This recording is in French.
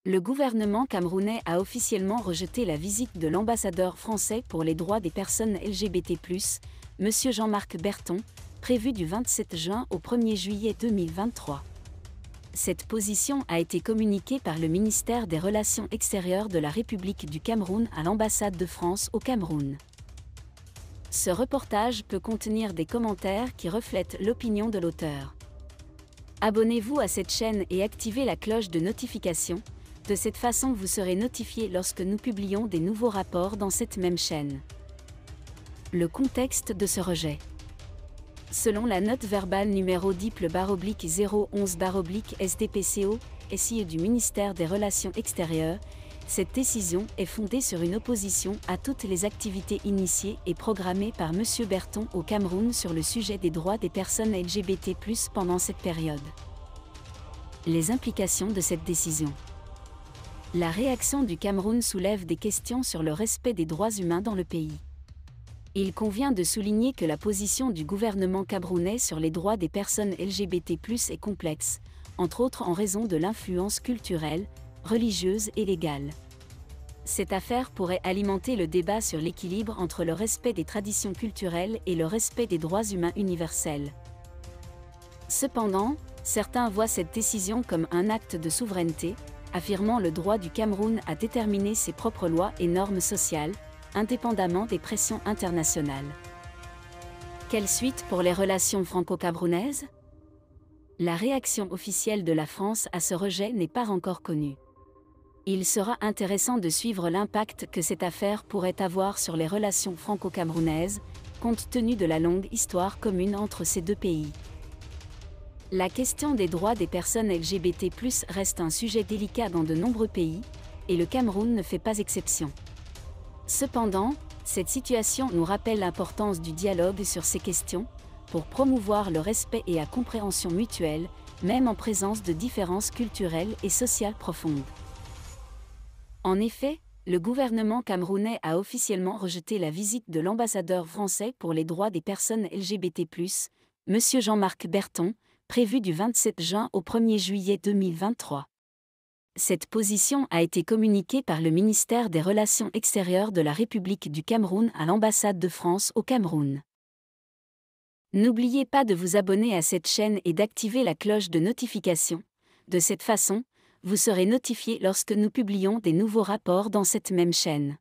Le gouvernement camerounais a officiellement rejeté la visite de l'ambassadeur français pour les droits des personnes LGBT+, M. Jean-Marc Berton, prévue du 27 juin au 1er juillet 2023. Cette position a été communiquée par le ministère des Relations extérieures de la République du Cameroun à l'ambassade de France au Cameroun. Ce reportage peut contenir des commentaires qui reflètent l'opinion de l'auteur. Abonnez-vous à cette chaîne et activez la cloche de notification. De cette façon, vous serez notifié lorsque nous publions des nouveaux rapports dans cette même chaîne. Le contexte de ce rejet. Selon la note verbale numéro DIPL-011-SDPCO, SIE du ministère des Relations extérieures, cette décision est fondée sur une opposition à toutes les activités initiées et programmées par M. Berton au Cameroun sur le sujet des droits des personnes LGBT+ pendant cette période. Les implications de cette décision. La réaction du Cameroun soulève des questions sur le respect des droits humains dans le pays. Il convient de souligner que la position du gouvernement camerounais sur les droits des personnes LGBT+ est complexe, entre autres en raison de l'influence culturelle, religieuse et légale. Cette affaire pourrait alimenter le débat sur l'équilibre entre le respect des traditions culturelles et le respect des droits humains universels. Cependant, certains voient cette décision comme un acte de souveraineté, affirmant le droit du Cameroun à déterminer ses propres lois et normes sociales, indépendamment des pressions internationales. Quelle suite pour les relations franco-camerounaises ? La réaction officielle de la France à ce rejet n'est pas encore connue. Il sera intéressant de suivre l'impact que cette affaire pourrait avoir sur les relations franco-camerounaises, compte tenu de la longue histoire commune entre ces deux pays. La question des droits des personnes LGBT+ reste un sujet délicat dans de nombreux pays, et le Cameroun ne fait pas exception. Cependant, cette situation nous rappelle l'importance du dialogue sur ces questions, pour promouvoir le respect et la compréhension mutuelle, même en présence de différences culturelles et sociales profondes. En effet, le gouvernement camerounais a officiellement rejeté la visite de l'ambassadeur français pour les droits des personnes LGBT+, M. Jean-Marc Berton, prévue du 27 juin au 1er juillet 2023. Cette position a été communiquée par le ministère des Relations extérieures de la République du Cameroun à l'ambassade de France au Cameroun. N'oubliez pas de vous abonner à cette chaîne et d'activer la cloche de notification. De cette façon, vous serez notifié lorsque nous publions des nouveaux rapports dans cette même chaîne.